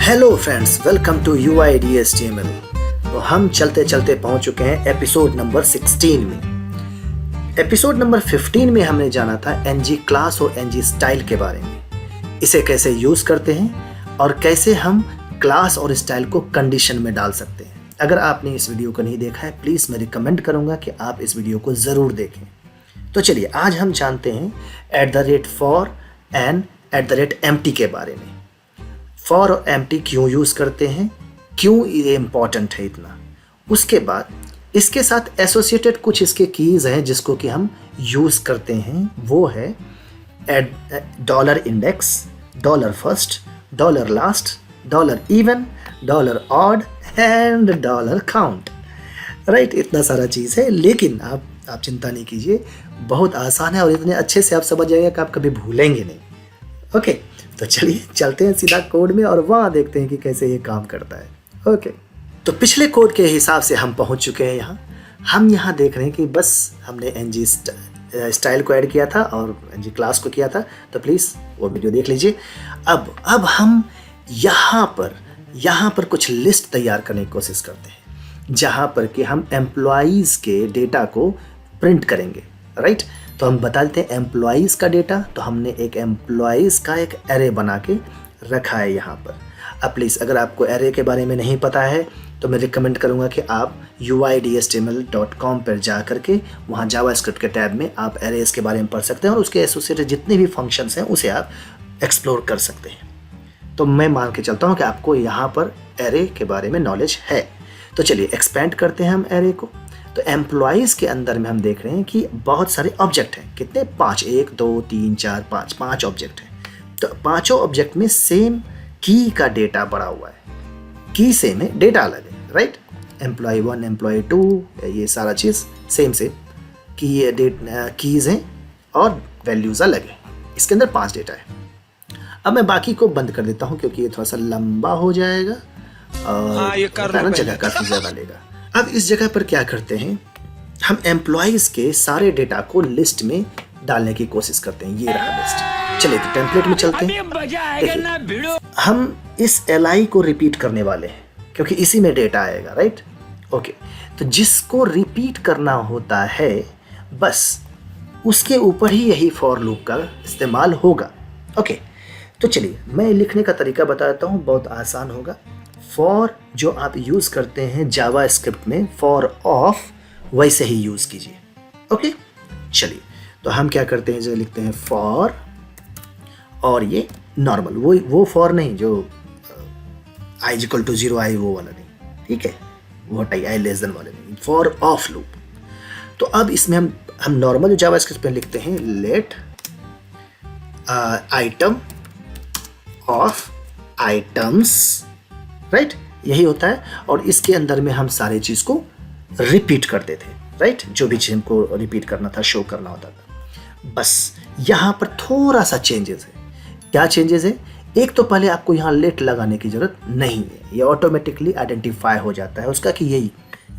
Hello friends, welcome to UIDHTML। तो हम चलते चलते पहुंच चुके हैं एपिसोड नंबर 16 में। एपिसोड नंबर 15 में हमने जाना था ng क्लास और ng स्टाइल के बारे में, इसे कैसे यूज़ करते हैं और कैसे हम क्लास और स्टाइल को कंडीशन में डाल सकते हैं। अगर आपने इस वीडियो को नहीं देखा है, प्लीज़ मैं रिकमेंड करूँगा कि आप इस वीडियो को ज़रूर देखें। तो चलिए आज हम जानते हैं @for एंड @empty के बारे में। फॉर और एम्प्टी क्यों यूज़ करते हैं, क्यों ये इम्पॉर्टेंट है इतना। उसके बाद इसके साथ एसोसिएटेड कुछ इसके कीज़ हैं जिसको कि हम यूज़ करते हैं। वो है $index, $first, $last, $even, $odd and $count. Right, इतना सारा चीज़ है, लेकिन आप चिंता नहीं कीजिए, बहुत आसान है और इतने अच्छे से आप समझ जाइएगा कि आप कभी भूलेंगे नहीं। ओके, तो चलिए चलते हैं सीधा कोड में और वहाँ देखते हैं कि कैसे ये काम करता है। ओके, तो पिछले कोड के हिसाब से हम पहुँच चुके हैं यहाँ। हम यहाँ देख रहे हैं कि बस हमने ng स्टाइल को ऐड किया था और ng क्लास को किया था, तो प्लीज़ वो वीडियो देख लीजिए। अब हम यहाँ पर कुछ लिस्ट तैयार करने की कोशिश करते हैं, जहाँ पर कि हम एम्प्लॉइज़ के डेटा को प्रिंट करेंगे। राइट, तो हम बता देते हैं एम्प्लॉइज़ का डेटा। तो हमने एक एम्प्लॉइज़ का एक एरे बना के रखा है यहाँ पर। अब प्लीज़ अगर आपको एरे के बारे में नहीं पता है तो मैं रिकमेंड करूँगा कि आप uidhtml.com पर जा करके वहाँ जावास्क्रिप्ट के टैब में आप एरेज़ के बारे में पढ़ सकते हैं और उसके एसोसिएटेड जितने भी फंक्शंस हैं उसे आप एक्सप्लोर कर सकते हैं। तो मैं मान के चलता हूँ कि आपको यहाँ पर एरे के बारे में नॉलेज है। तो चलिए एक्सपेंड करते हैं हम एरे को। तो एम्प्लॉइज़ के अंदर में हम देख रहे हैं कि बहुत सारे ऑब्जेक्ट हैं। कितने? 5, 1 2 3 4 5 ऑब्जेक्ट हैं। तो पांचों ऑब्जेक्ट में सेम की का डेटा बड़ा हुआ है। की सेम है, डेटा अलग है। राइट, एम्प्लॉय 1, एम्प्लॉय 2, ये सारा चीज़ सेम की ये कीज़ हैं और वैल्यूज़ अलग है। इसके अंदर 5 डेटा है। अब मैं बाकी को बंद कर देता हूँ क्योंकि ये थोड़ा सा लंबा हो जाएगा और जगह काफ़ी ज़्यादा लेगा। अब इस जगह पर क्या करते हैं, हम एम्प्लॉइज़ के सारे डेटा को लिस्ट में डालने की कोशिश करते हैं। ये रहा लिस्ट। चलिए तो टेम्पलेट में चलते हैं। हम इस li को रिपीट करने वाले हैं क्योंकि इसी में डेटा आएगा। राइट, ओके, तो जिसको रिपीट करना होता है बस उसके ऊपर ही यही फॉर लूप का इस्तेमाल होगा। ओके, तो चलिए मैं लिखने का तरीका बताता हूँ, बहुत आसान होगा। फॉर जो आप यूज़ करते हैं जावा स्क्रिप्ट में फॉर ऑफ, वैसे ही यूज़ कीजिए। ओके, चलिए तो हम क्या करते हैं, जो लिखते हैं फॉर और ये नॉर्मल वो फॉर नहीं जो i = 0 i वो वाला नहीं, ठीक है, वो i लेस देन वाले नहीं, फॉर ऑफ लूप। तो अब इसमें हम नॉर्मल जो जावा स्क्रिप्ट में लिखते हैं let item of items. Right, यही होता है और इसके अंदर में हम सारे चीज़ को रिपीट करते थे। राइट, जो भी चीज़ हमको रिपीट करना था, शो करना होता था। बस यहाँ पर थोड़ा सा चेंजेस है। क्या चेंजेस है? एक तो पहले आपको यहाँ लेट लगाने की ज़रूरत नहीं है, ये ऑटोमेटिकली आइडेंटिफाई हो जाता है उसका कि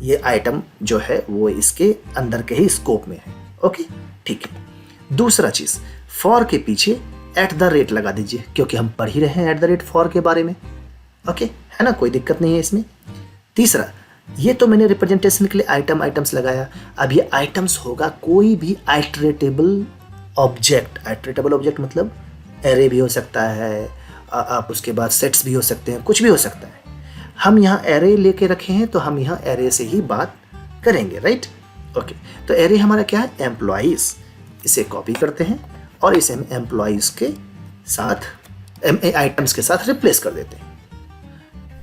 ये आइटम जो है वो इसके अंदर के ही स्कोप में है। ओके, ठीक है। दूसरा चीज़, फॉर के पीछे @ लगा दीजिए क्योंकि हम पढ़ ही रहे हैं @for के बारे में। ओके, है ना, कोई दिक्कत नहीं है इसमें। तीसरा, ये तो मैंने रिप्रेजेंटेशन के लिए आइटम्स लगाया। अब ये आइटम्स होगा कोई भी आइटरेटेबल ऑब्जेक्ट मतलब एरे भी हो सकता है, आप उसके बाद सेट्स भी हो सकते हैं, कुछ भी हो सकता है। हम यहाँ एरे लेके रखे हैं तो हम यहाँ एरे से ही बात करेंगे। राइट, ओके, तो एरे हमारा क्या है, एम्प्लॉइज़। इसे कॉपी करते हैं और इसे हम एम्प्लॉइज़ के साथ आइटम्स के साथ रिप्लेस कर देते हैं।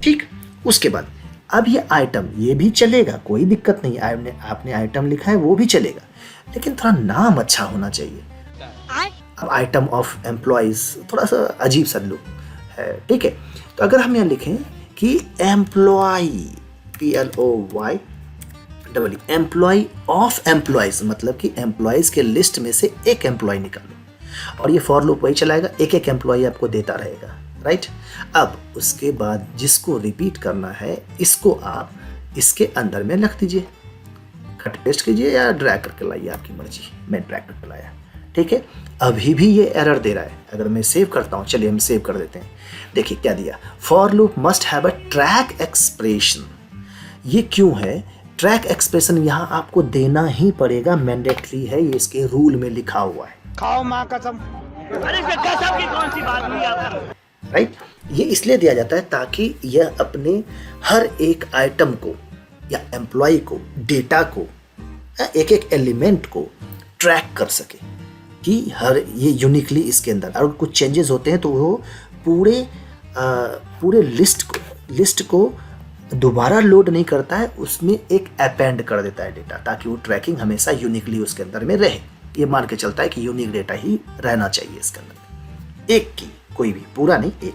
ठीक, उसके बाद अब ये आइटम ये भी चलेगा, कोई दिक्कत नहीं। आपने आइटम लिखा है वो भी चलेगा, लेकिन थोड़ा नाम अच्छा होना चाहिए। अब आइटम ऑफ एम्प्लॉइज थोड़ा सा अजीब सा लुक है, ठीक है। तो अगर हम यहाँ लिखें कि employ PLOY employ of employees, मतलब कि एम्प्लॉइज के लिस्ट में से एक एम्प्लॉय निकालो और ये फॉर लूप वही चलाएगा, एक एम्प्लॉय आपको देता रहेगा। राइट, अब उसके बाद जिसको रिपीट करना है इसको आप इसके अंदर में रख दीजिए, कट पेस्ट कीजिए या ड्रैग करके लाइए, आपकी मर्जी। मैं ड्रैग करके लाया, ठीक है, अभी भी ये एरर दे रहा है। अगर मैं सेव करता हूँ, चलिए हम सेव कर देते हैं। देखिए क्या दिया, for loop must have a track expression. ये क्यों है? ट्रैक एक्सप्रेशन यहाँ आपको देना ही पड़ेगा, मैंडेटरी है, ये इसके रूल में लिखा हुआ है। खाओ माँ कसम। अरे कसम की कौन सी बात हुई आपको? राइट, ये इसलिए दिया जाता है ताकि यह अपने हर एक आइटम को या एम्प्लॉय को, डेटा को, एक एक एलिमेंट को ट्रैक कर सके कि हर ये यूनिकली इसके अंदर, अगर कुछ चेंजेस होते हैं तो वो पूरे लिस्ट को दोबारा लोड नहीं करता है, उसमें एक अपेंड कर देता है डेटा, ताकि वो ट्रैकिंग हमेशा यूनिकली उसके अंदर में रहे। ये मान के चलता है कि यूनिक डेटा ही रहना चाहिए इसके अंदर, एक की, कोई भी, पूरा नहीं, एक।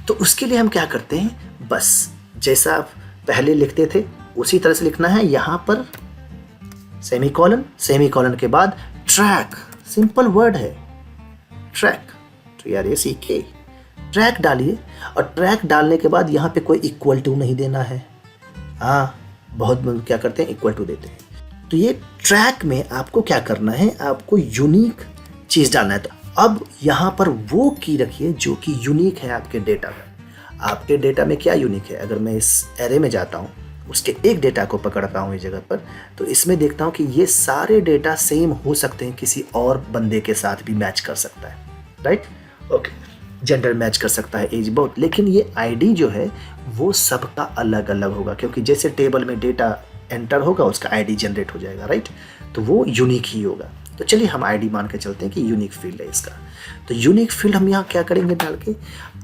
तो उसके लिए हम क्या करते हैं, बस जैसा आप पहले लिखते थे उसी तरह से लिखना है। यहाँ पर सेमीकोलन, सेमीकोलन के बाद ट्रैक, सिंपल वर्ड है ट्रैक, TRACK, ट्रैक डालिए। और ट्रैक डालने के बाद यहाँ पे कोई इक्वल टू नहीं देना है। हाँ, बहुत लोग क्या करते हैं, इक्वल टू देते हैं। तो ये ट्रैक में आपको क्या करना है, आपको यूनिक चीज़ डालना है। तो अब यहाँ पर वो की रखिए जो कि यूनिक है आपके डेटा में। आपके डेटा में क्या यूनिक है? अगर मैं इस एरे में जाता हूँ, उसके एक डेटा को पकड़ता हूँ इस जगह पर, तो इसमें देखता हूँ कि ये सारे डेटा सेम हो सकते हैं, किसी और बंदे के साथ भी मैच कर सकता है, राइट? ओके, जेंडर मैच कर सकता है, एज बहुत, लेकिन ये आईडी जो है वो सबका अलग अलग होगा, क्योंकि जैसे टेबल में डेटा एंटर होगा उसका आईडी जनरेट हो जाएगा, राइट? तो वो यूनिक ही होगा। तो चलिए हम आईडी मान के चलते हैं कि यूनिक फील्ड है इसका। तो यूनिक फील्ड हम यहाँ क्या करेंगे डाल के,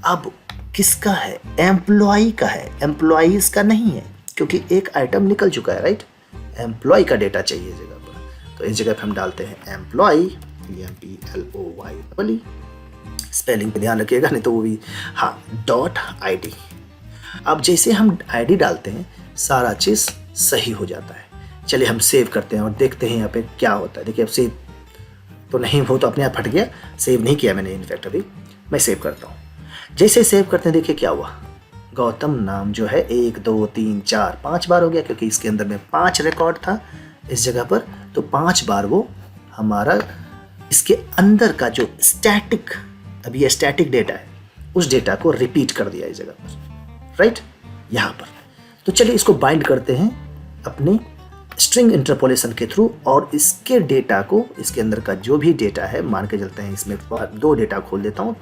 अब किसका है? एम्प्लॉय का है, एम्प्लॉइज का नहीं है, क्योंकि एक आइटम निकल चुका है, राइट? एम्प्लॉय का डेटा चाहिए इस जगह पर। तो इस जगह पर हम डालते हैं एम्प्लॉय, EMPLOY, स्पेलिंग पे ध्यान रखिएगा नहीं तो वो भी, हाँ, .id। अब जैसे हम आईडी डालते हैं सारा चीज़ सही हो जाता है। चलिए हम सेव करते हैं और देखते हैं यहाँ पे क्या होता है। देखिए अब सेव तो नहीं, वो तो अपने आप हट गया, सेव नहीं किया मैंने इनफैक्ट। अभी मैं सेव करता हूँ। जैसे सेव करते हैं देखिए क्या हुआ, गौतम नाम जो है 1 2 3 4 5 बार हो गया, क्योंकि इसके अंदर में 5 रिकॉर्ड था इस जगह पर, तो 5 बार वो हमारा इसके अंदर का जो स्टैटिक, अभी ये स्टैटिक डेटा है, उस डेटा को रिपीट कर दिया इस जगह पर, राइट? यहाँ पर। तो चलिए इसको बाइंड करते हैं अपने स्ट्रिंग इंटरपोलेशन के थ्रू, और इसके डेटा को, इसके अंदर का जो भी डेटा है, मान के चलते हैं इसमें 2 डेटा खोल देता हूँ,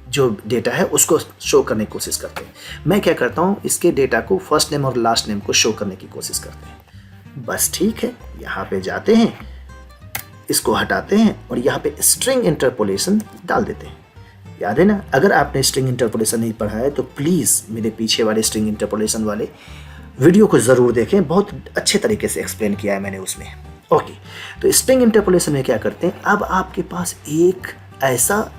जो डेटा है उसको शो करने की कोशिश करते हैं। मैं क्या करता हूँ, इसके डेटा को फर्स्ट नेम और लास्ट नेम को शो करने की कोशिश करते हैं। बस ठीक है, यहाँ पे जाते हैं, इसको हटाते हैं और यहाँ पे स्ट्रिंग इंटरपोलेशन डाल देते हैं। याद है ना, अगर आपने स्ट्रिंग इंटरपोलेशन नहीं पढ़ा है तो प्लीज़ मेरे पीछे वाले स्ट्रिंग इंटरपोलेशन वाले वीडियो को ज़रूर देखें, बहुत अच्छे तरीके से एक्सप्लेन किया है मैंने उसमें। ओके, तो स्ट्रिंग इंटरपोलेशन में क्या करते हैं, अब आपके पास एक ऐसा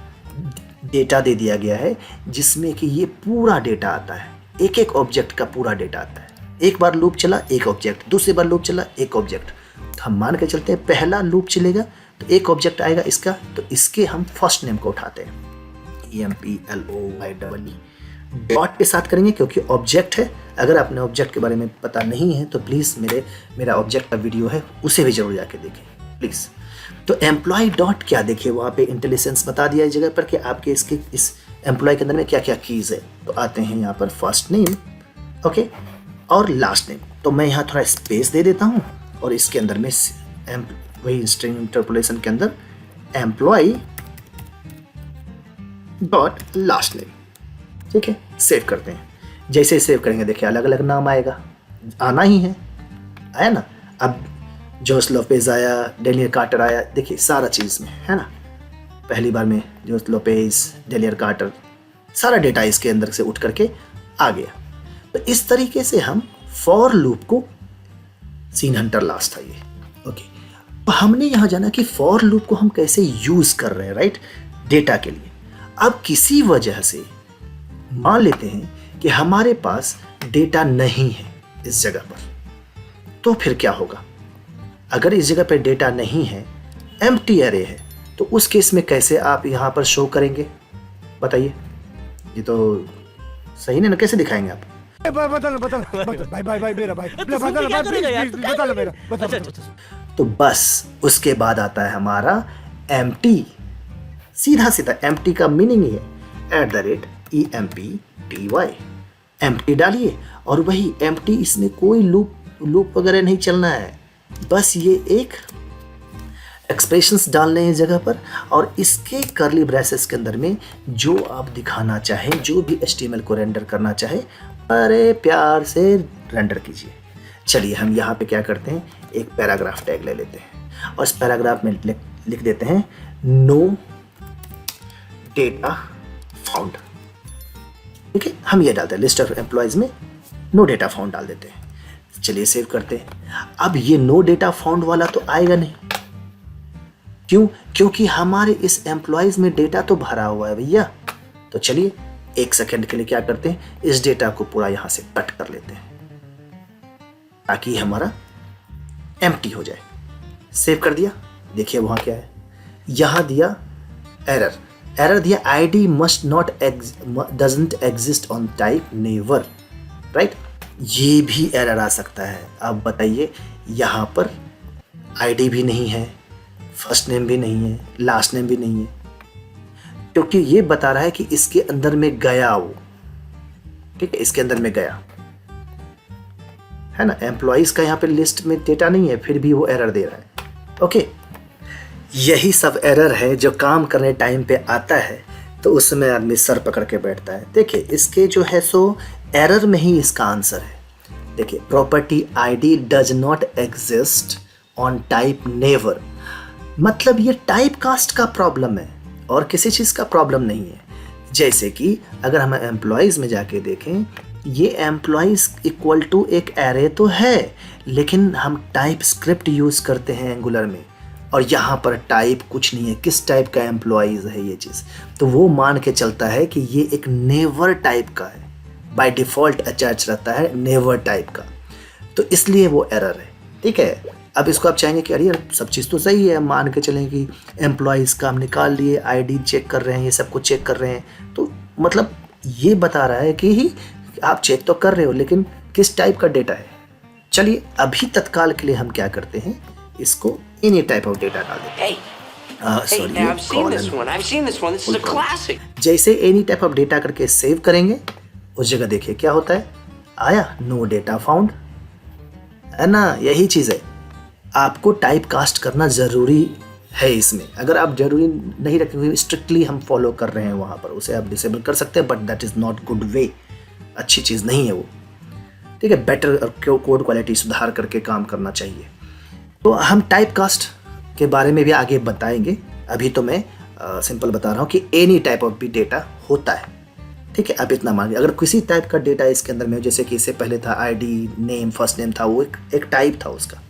डेटा दे दिया गया है जिसमें कि ये पूरा डेटा आता है, एक एक ऑब्जेक्ट का पूरा डेटा आता है। एक बार लूप चला एक ऑब्जेक्ट, दूसरी बार लूप चला एक ऑब्जेक्ट। तो हम मान के चलते हैं पहला लूप चलेगा तो एक ऑब्जेक्ट आएगा इसका, तो इसके हम फर्स्ट नेम को उठाते हैं, EMPLOY, डॉट के साथ करेंगे क्योंकि ऑब्जेक्ट है। अगर आपने ऑब्जेक्ट के बारे में पता नहीं है तो प्लीज़ मेरा ऑब्जेक्ट का वीडियो है, उसे भी जरूर जाके देखें प्लीज़। तो एम्प्लॉय डॉट क्या, देखिए वहाँ पे इंटेलिजेंस बता दिया इस जगह पर कि आपके इस एम्प्लॉय के अंदर में क्या क्या कीज़ है। तो आते हैं यहाँ पर फर्स्ट नेम, ओके, और लास्ट नेम। तो मैं यहाँ थोड़ा स्पेस दे देता हूँ और इसके अंदर में वही स्ट्रिंग इंटरपोलेशन के अंदर एम्प्लॉय डॉट लास्ट नेम, ठीक है, सेव करते हैं। जैसे सेव करेंगे देखिए अलग अलग नाम आएगा, आना ही है, आया ना। अब जोस लोपेज आया, डेलियर कार्टर आया, देखिए सारा चीज़ में है ना। पहली बार में जोस लोपेज, डेलियर कार्टर, सारा डेटा इसके अंदर से उठ करके आ गया। तो इस तरीके से हम फॉर लूप को, सीन हंटर लास्ट था ये, ओके। तो हमने यहाँ जाना कि फॉर लूप को हम कैसे यूज़ कर रहे हैं, राइट, डेटा के लिए। अब किसी वजह से मान लेते हैं कि हमारे पास डेटा नहीं है इस जगह पर, तो फिर क्या होगा? अगर इस जगह पर डेटा नहीं है, एम्प्टी एरे है, तो उस केस में कैसे आप यहाँ पर शो करेंगे बताइए? ये तो सही नहीं ना, कैसे दिखाएंगे आप? बता भाई मेरा भाई, बता मेरा। तो बस उसके बाद आता है हमारा एम्प्टी। सीधा सीधा एम्प्टी का मीनिंग ही है @EMPTY। एम्प्टी डालिए और वही एम्प्टी, इसमें कोई लूप वगैरह नहीं चलना है, बस ये एक एक्सप्रेशंस डालने हैं जगह पर, और इसके कर्ली ब्रेसेस के अंदर में जो आप दिखाना चाहें, जो भी HTML को रेंडर करना चाहे, अरे प्यार से रेंडर कीजिए। चलिए हम यहाँ पे क्या करते हैं, एक पैराग्राफ टैग ले लेते हैं और इस पैराग्राफ में लिख देते हैं नो डेटा फाउंड। ठीक है, हम ये डालते हैं लिस्ट ऑफ एम्प्लॉयज में नो डेटा फाउंड डाल देते हैं। चलिए सेव करते हैं। अब ये नो डेटा फाउंड वाला तो आएगा नहीं, क्यों? क्योंकि हमारे इस एम्प्लॉयज में डेटा तो भरा हुआ है भैया। तो चलिए एक सेकंड के लिए क्या करते हैं, इस डेटा को पूरा यहां से कट कर लेते हैं ताकि हमारा एम्प्टी हो जाए। सेव कर दिया, देखिए वहां क्या है, यहां दिया एरर दिया, ID must not doesn't exist on type never, right. ये भी एरर आ सकता है। अब बताइए, यहां पर ID भी नहीं है, फर्स्ट नेम भी नहीं है, लास्ट नेम भी नहीं है, क्योंकि ये बता रहा है कि इसके अंदर में गया वो। ठीक है, इसके अंदर में गया है ना, एम्प्लॉइज का यहाँ पे लिस्ट में डेटा नहीं है, फिर भी वो एरर दे रहा है। ओके, यही सब एरर है जो काम करने टाइम पे आता है तो उसमें आदमी सर पकड़ के बैठता है। देखिए इसके जो है सो एरर में ही इसका आंसर है। देखिए property ID does not exist on type never, मतलब ये टाइप कास्ट का प्रॉब्लम है और किसी चीज़ का प्रॉब्लम नहीं है। जैसे कि अगर हम एम्प्लॉयज़ में जाके देखें, ये एम्प्लॉयज़ इक्वल टू एक एरे तो है, लेकिन हम टाइप स्क्रिप्ट यूज़ करते हैं एंगुलर में, और यहाँ पर टाइप कुछ नहीं है, किस टाइप का एम्प्लॉयज़ है ये चीज़, तो वो मान के चलता है कि ये एक नेवर टाइप का है, बाय डिफ़ॉल्ट अटैच रहता है नेवर टाइप का, तो इसलिए वो एरर है। ठीक है, अब इसको आप चाहेंगे कि अरे यार सब चीज़ तो सही है, मान के चलें कि एम्प्लॉयज़ का हम निकाल लिए, ID चेक कर रहे हैं, ये सब कुछ चेक कर रहे हैं, तो मतलब ये बता रहा है कि आप चेक तो कर रहे हो लेकिन किस टाइप का डेटा है। चलिए अभी तत्काल के लिए हम क्या करते हैं, इसको एनी टाइप ऑफ डेटा डाल देते हैं। जैसे एनी टाइप ऑफ डेटा करके सेव करेंगे, उस जगह देखिए क्या होता है, आया नो डेटा फाउंड, है ना। यही चीज़ है, आपको टाइप कास्ट करना ज़रूरी है इसमें। अगर आप जरूरी नहीं रखेंगे, स्ट्रिक्टली हम फॉलो कर रहे हैं वहाँ पर, उसे आप डिसेबल कर सकते हैं, but that is not good way, अच्छी चीज़ नहीं है वो। ठीक है, बेटर कोड क्वालिटी सुधार करके काम करना चाहिए। तो हम टाइप कास्ट के बारे में भी आगे बताएंगे, अभी तो मैं सिंपल बता रहा हूँ कि एनी टाइप ऑफ भी डेटा होता है। ठीक है, अब इतना मान, अगर किसी टाइप का डेटा इसके अंदर में, जैसे कि इससे पहले था ID नेम फर्स्ट नेम था, वो एक टाइप था उसका।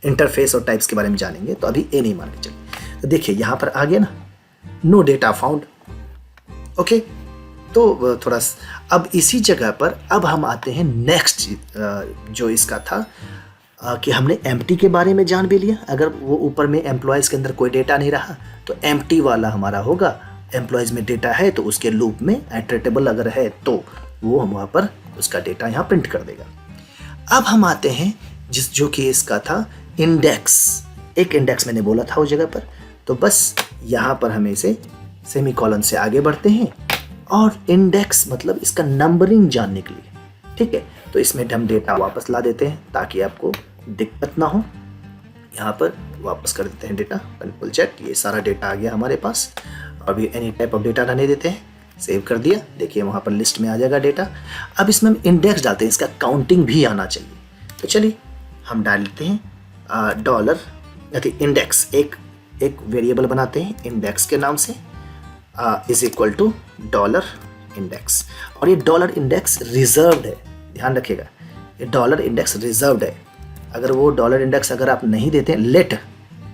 इंटरफेस और टाइप्स के बारे में जानेंगे, तो अभी ए नहीं मान के चलिए। तो देखिए यहाँ पर आ गया ना, नो डेटा फाउंड। ओके, तो थोड़ा अब इसी जगह पर अब हम आते हैं नेक्स्ट, जो इसका था कि हमने एम्प्टी के बारे में जान भी लिया। अगर वो ऊपर में एम्प्लॉयज़ के अंदर कोई डेटा नहीं रहा तो एम्प्टी वाला हमारा होगा, एम्प्लॉयज़ में डेटा है तो उसके लूप में इटरेटेबल अगर है तो वो हम वहाँ पर उसका डेटा यहाँ प्रिंट कर देगा। अब हम आते हैं जो कि इसका था इंडेक्स, एक इंडेक्स मैंने बोला था उस जगह पर, तो बस यहाँ पर हमें इसे सेमीकोलन से आगे बढ़ते हैं और इंडेक्स मतलब इसका नंबरिंग जानने के लिए। ठीक है, तो इसमें हम डेटा वापस ला देते हैं ताकि आपको दिक्कत ना हो। यहाँ पर वापस कर देते हैं डेटा, कंट्रोल Z, ये सारा डेटा आ गया हमारे पास। अभी एनी टाइप ऑफ डेटा डालने देते हैं, सेव कर दिया, देखिए वहाँ पर लिस्ट में आ जाएगा डेटा। अब इसमें हम इंडेक्स डालते हैं, इसका काउंटिंग भी आना चाहिए। तो चलिए हम डाल लेते हैं डॉलर इंडेक्स, एक वेरिएबल बनाते हैं इंडेक्स के नाम से, is equal to dollar index. और ये डॉलर इंडेक्स रिजर्व्ड है, ध्यान रखिएगा, ये डॉलर इंडेक्स रिजर्व्ड है। अगर वो डॉलर इंडेक्स अगर आप नहीं देते, let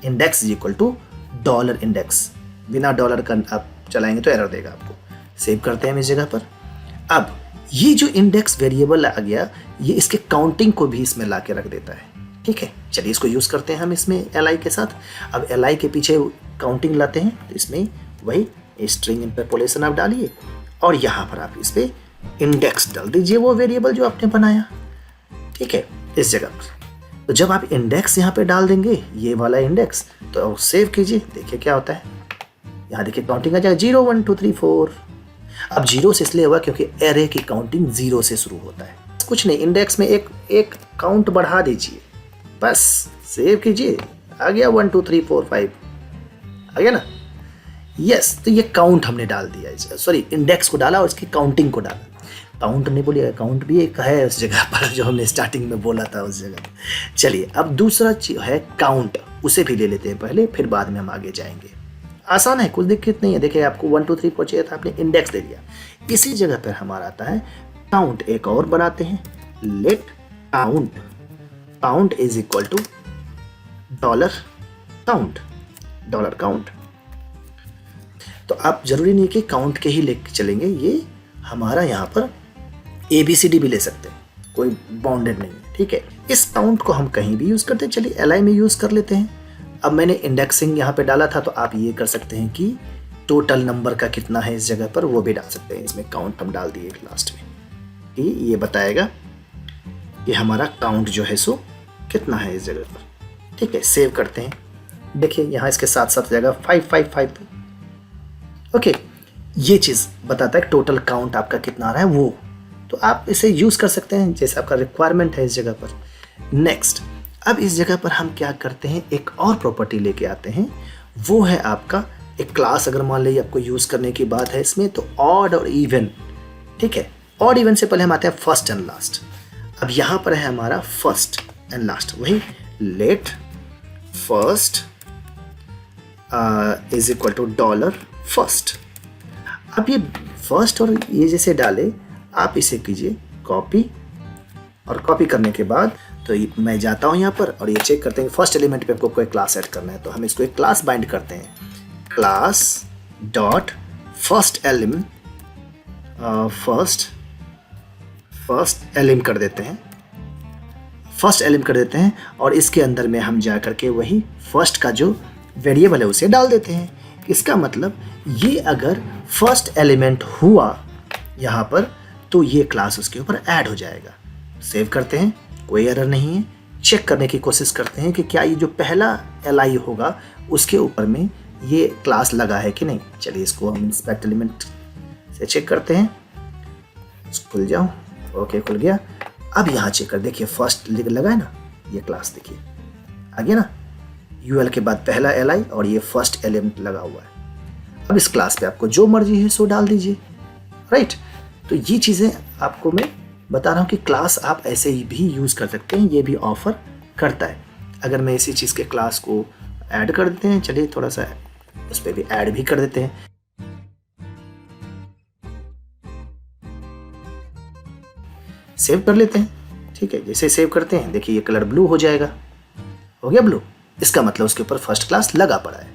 index is equal to dollar index, बिना डॉलर का आप चलाएंगे तो एरर देगा आपको। सेव करते हैं हम इस जगह पर। अब ये जो इंडेक्स वेरिएबल आ गया, ये इसके काउंटिंग को भी इसमें ला के रख देता है। ठीक है, चलिए इसको यूज़ करते हैं हम इसमें li के साथ। अब li के पीछे काउंटिंग लाते हैं, तो इसमें वही स्ट्रिंग इंटरपोलेशन आप डालिए और यहाँ पर आप इस पर इंडेक्स डाल दीजिए, वो वेरिएबल जो आपने बनाया। ठीक है, इस जगह पर। तो तो जब आप इंडेक्स यहाँ पे डाल देंगे, ये वाला इंडेक्स, तो सेव कीजिए, देखिए क्या होता है। यहाँ देखिए काउंटिंग आ जाएगा 0 1 2 3 4। अब 0 से इसलिए हुआ क्योंकि एरे की काउंटिंग 0 से शुरू होता है। कुछ नहीं, इंडेक्स में एक काउंट बढ़ा दीजिए, बस सेव कीजिए, आ गया 1 2 3 4 5, आ गया ना। यस, तो ये काउंट हमने डाल दिया, सॉरी इंडेक्स को डाला और इसकी काउंटिंग को डाला। काउंट नहीं बोलिएगा, काउंट भी एक है उस जगह पर जो हमने स्टार्टिंग में बोला था उस जगह। चलिए अब दूसरा चीज है काउंट, उसे भी ले लेते हैं पहले, फिर बाद में हम आगे जाएंगे। आसान है, कुछ दिक्कत नहीं है। देखिए आपको 1 2 3 4 चाहिए था, आपने इंडेक्स दे दिया। इसी जगह पर हमारा आता है काउंट। एक और बनाते हैं, let count, count is equal to dollar count, dollar count. तो आप जरूरी नहीं कि काउंट के ही लेके चलेंगे, ये हमारा यहाँ पर ABCD भी ले सकते हैं, कोई बाउंडेड नहीं है, ठीक है। इस काउंट को हम कहीं भी यूज करते हैं, चलिए LI में यूज कर लेते हैं। अब मैंने इंडेक्सिंग यहाँ पे डाला था, तो आप ये कर सकते हैं कि टोटल नंबर का कितना है इस जगह पर, वो भी डाल सकते हैं। इसमें काउंट हम डाल दिए लास्ट में, कि ये बताएगा कि हमारा काउंट जो है सो कितना है इस जगह पर, ठीक है। सेव करते हैं, देखिए यहाँ इसके साथ साथ जाएगा 555, ओके। ये चीज़ बताता है टोटल काउंट आपका कितना आ रहा है वो, तो आप इसे यूज़ कर सकते हैं जैसे आपका रिक्वायरमेंट है इस जगह पर। नेक्स्ट, अब इस जगह पर हम क्या करते हैं, एक और प्रॉपर्टी लेके आते हैं, वो है आपका एक क्लास। अगर मान लीजिए आपको यूज़ करने की बात है इसमें, तो ऑड और इवन, ठीक है। ऑड इवन से पहले हम आते हैं फर्स्ट एंड लास्ट। अब यहाँ पर है हमारा फर्स्ट एंड लास्ट, वही let first is equal to dollar first. अब ये फर्स्ट और ये जैसे डाले, आप इसे कीजिए कॉपी, और कॉपी करने के बाद तो मैं जाता हूँ यहाँ पर और ये चेक करते हैं फर्स्ट एलिमेंट पे आपको कोई क्लास ऐड करना है, तो हम इसको एक क्लास बाइंड करते हैं, क्लास डॉट फर्स्ट एलिम, फर्स्ट एलिम कर देते हैं, फर्स्ट एलिम कर देते हैं, और इसके अंदर में हम जा करके वही फर्स्ट का जो वेरिएबल है उसे डाल देते हैं। इसका मतलब ये अगर फर्स्ट एलिमेंट हुआ यहाँ पर, तो ये क्लास उसके ऊपर ऐड हो जाएगा। सेव करते हैं, कोई एरर नहीं है। चेक करने की कोशिश करते हैं कि क्या ये जो पहला LI होगा उसके ऊपर में ये क्लास लगा है कि नहीं। चलिए इसको हम इंस्पेक्ट एलिमेंट से चेक करते हैं, खुल जाओ, ओके खुल गया। अब यहाँ चेक कर देखिए फर्स्ट लगा है ना, ये क्लास देखिए आ गया ना, UL के बाद पहला LI और ये फर्स्ट एलिमेंट लगा हुआ है। अब इस क्लास पे आपको जो मर्जी है सो डाल दीजिए, राइट। तो ये चीज़ें आपको मैं बता रहा हूँ कि क्लास आप ऐसे ही भी यूज़ कर सकते हैं, ये भी ऑफर करता है। अगर मैं इसी चीज़ के क्लास को ऐड कर देते हैं, चलिए थोड़ा सा उस पर भी ऐड भी कर देते हैं। सेव कर लेते हैं, ठीक है। जैसे सेव करते हैं देखिए ये कलर ब्लू हो जाएगा, हो गया ब्लू, इसका मतलब उसके ऊपर फर्स्ट क्लास लगा पड़ा है।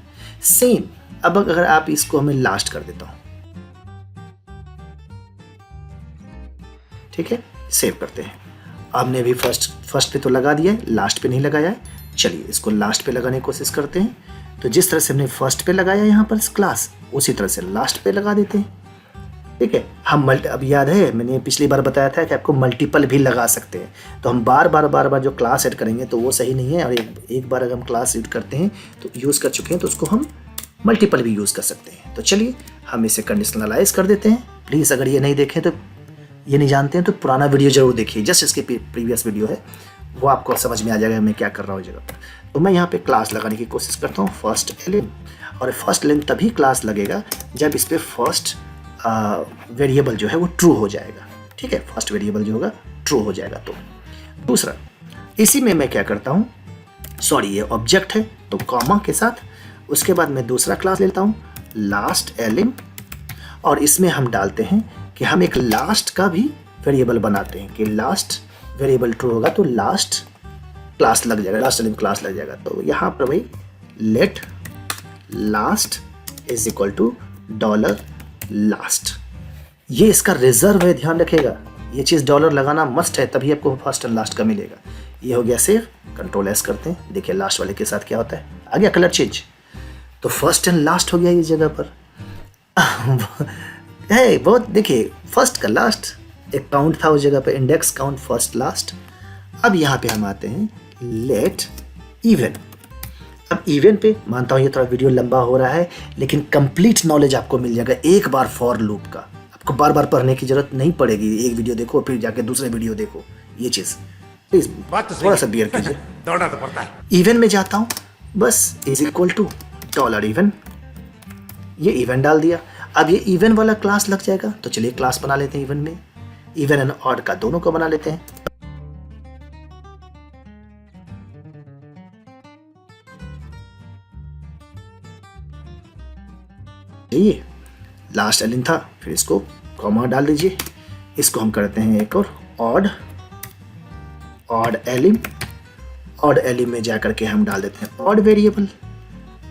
सेम अब अगर आप इसको हमें लास्ट कर देता हूं, ठीक है, सेव करते हैं। आपने भी फर्स्ट पे तो लगा दिया है, लास्ट पे नहीं लगाया है। चलिए इसको लास्ट पे लगाने की कोशिश करते हैं। तो जिस तरह से हमने फर्स्ट पे लगाया यहाँ पर क्लास, उसी तरह से लास्ट पे लगा देते हैं, ठीक है। हम अब याद है मैंने पिछली बार बताया था कि आपको मल्टीपल भी लगा सकते हैं, तो हम बार बार जो क्लास ऐड करेंगे तो वो सही नहीं है। और एक बार अगर हम क्लास यूज करते हैं तो यूज़ कर चुके हैं, तो उसको हम मल्टीपल भी यूज़ कर सकते हैं। तो चलिए हम इसे कंडीशनलाइज कर देते हैं। प्लीज़ अगर ये नहीं देखें तो, ये नहीं जानते हैं तो पुराना वीडियो जरूर देखिए, जस्ट इसके प्रीवियस वीडियो है, वो आपको समझ में आ जाएगा मैं क्या कर रहा हूँ जगह पर। तो मैं यहाँ पे क्लास लगाने की कोशिश करता हूँ फर्स्ट एलिम, और फर्स्ट एलिम तभी क्लास लगेगा जब इस पर फर्स्ट वेरिएबल जो है वो ट्रू हो जाएगा, ठीक है। फर्स्ट वेरिएबल जो होगा ट्रू हो जाएगा। तो दूसरा, इसी में मैं क्या करता हूँ, सॉरी ये ऑब्जेक्ट है तो कॉमा के साथ, उसके बाद मैं दूसरा क्लास लेता हूँ लास्ट एलिम, और इसमें हम डालते हैं कि हम एक लास्ट का भी वेरिएबल बनाते हैं कि लास्ट वेरिएबल ट्रू होगा तो लास्ट क्लास लग जाएगा, लास्ट एलिम क्लास लग जाएगा। तो यहाँ पर भाई let last is equal to dollar last, ये इसका रिजर्व है, ध्यान रखिएगा। ये चीज़ डॉलर लगाना मस्ट है, तभी आपको फर्स्ट एंड लास्ट का मिलेगा। ये हो गया सेव, कंट्रोल एस करते हैं, देखिए लास्ट वाले के साथ क्या होता है, आ गया कलर चेंज। तो फर्स्ट एंड लास्ट हो गया इस जगह पर है बहुत, देखिए फर्स्ट का लास्ट एक काउंट था उस जगह पर, इंडेक्स काउंट फर्स्ट लास्ट। अब यहाँ पे हम आते हैं लेट इवन। अब इवन पे मानता हूँ ये थोड़ा वीडियो लंबा हो रहा है, लेकिन कंप्लीट नॉलेज आपको मिल जाएगा एक बार फॉर लूप का। आपको बार बार पढ़ने की जरूरत नहीं पड़ेगी, एक वीडियो देखो फिर जाके दूसरे वीडियो देखो, ये चीज़ प्लीज थोड़ा सा बियर कीजिए। दौड़ना तो पड़ता है। इवन में जाता हूँ, बस is equal to dollar even, ये इवन डाल दिया। अब ये इवन वाला क्लास लग जाएगा, तो चलिए क्लास बना लेते हैं इवन में, इवन एंड ऑड का दोनों को बना लेते हैं। ये लास्ट एलिन था, फिर इसको कॉमा डाल दीजिए। इसको हम करते हैं एक और ऑड एलिन। ऑड एलिन में जाकर के हम डाल देते हैं ऑड वेरिएबल,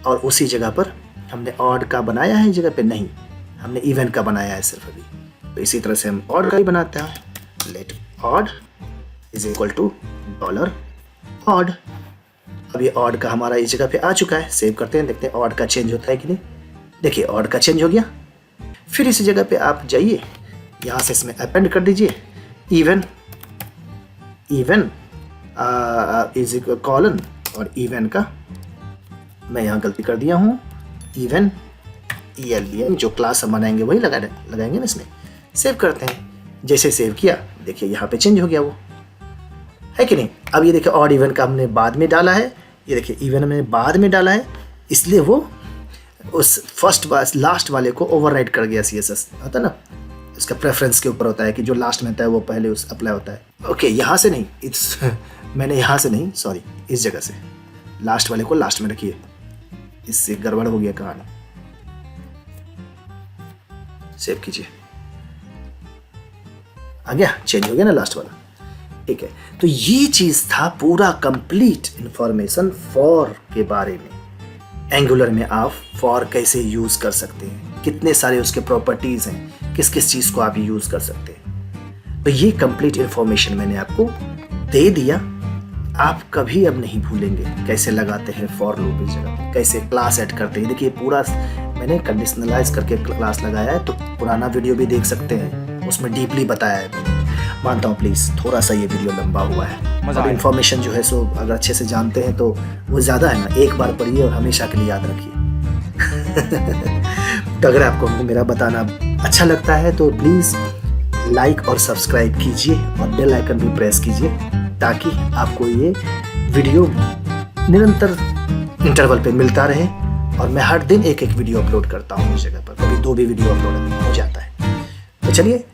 और उसी जगह पर हमने ऑड का बनाया है, जगह पे नहीं, हमने इवन का बनाया है सिर्फ अभी। तो इसी तरह से हम ऑड का ही बनाते हैं। Let odd is equal to dollar odd. अब ये ऑड का हमारा इस जगह पे आ चुका है। सेव करते हैं, देखते हैं ऑड का चेंज होता है कि नहीं। देखिए ऑड का चेंज हो गया। फिर इस जगह पे आप जाइए, यहाँ से इसमें अपेंड कर दीजिए इवन इज इक्वल कॉलन, और इवन का मैं यहाँ गलती कर दिया हूँ, इवन ELVN जो क्लास हम बनाएंगे वही लगाएंगे ना इसमें। सेव करते हैं, जैसे सेव किया देखिए यहाँ पे चेंज हो गया, वो है कि नहीं। अब ये देखिए ऑड इवन का हमने बाद में डाला है, ये देखिए इवन हमने बाद में डाला है, इसलिए वो उस लास्ट वाले को ओवरराइड कर गया। CSS होता है ना, इसका प्रेफरेंस के ऊपर होता है कि जो लास्ट में होता है वो पहले उस अप्लाई होता है। ओके, यहाँ से नहीं, मैंने यहाँ से नहीं, सॉरी, इस जगह से लास्ट वाले को लास्ट में रखिए, इससे गड़बड़ हो गया कहानी। सेव कीजिए, आ गया, चेंज हो गया ना लास्ट वाला, ठीक है। तो ये चीज था पूरा कंप्लीट इंफॉर्मेशन फॉर के बारे में। एंगुलर में आप फॉर कैसे यूज कर सकते हैं, कितने सारे उसके प्रॉपर्टीज हैं, किस किस चीज को आप यूज कर सकते हैं। तो ये कंप्लीट इंफॉर्मेशन मैंने आपको दे दिया। आप कभी अब नहीं भूलेंगे कैसे लगाते हैं फॉर लूप इस जगह पे, कैसे क्लास ऐड करते हैं। देखिए पूरा मैंने कंडीशनलाइज करके क्लास लगाया है, तो पुराना वीडियो भी देख सकते हैं, उसमें डीपली बताया है। मानता हूँ प्लीज़ थोड़ा सा ये वीडियो लंबा हुआ है, अब इन्फॉर्मेशन जो है सो अगर अच्छे से जानते हैं तो वो ज़्यादा है ना, एक बार पढ़िए और हमेशा के लिए याद रखिए। तो अगर आपको मेरा बताना अच्छा लगता है तो प्लीज़ लाइक और सब्सक्राइब कीजिए और बेल आइकन भी प्रेस कीजिए, ताकि आपको ये वीडियो निरंतर इंटरवल पे मिलता रहे। और मैं हर दिन एक एक वीडियो अपलोड करता हूँ इस जगह पर, कभी 2 भी वीडियो अपलोड हो जाता है। तो चलिए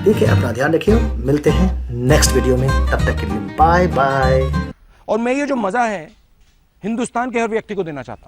ठीक है, अपना ध्यान रखिए, मिलते हैं नेक्स्ट वीडियो में, तब तक के लिए बाय बाय। और मैं ये जो मजा है हिंदुस्तान के हर व्यक्ति को देना चाहता हूं।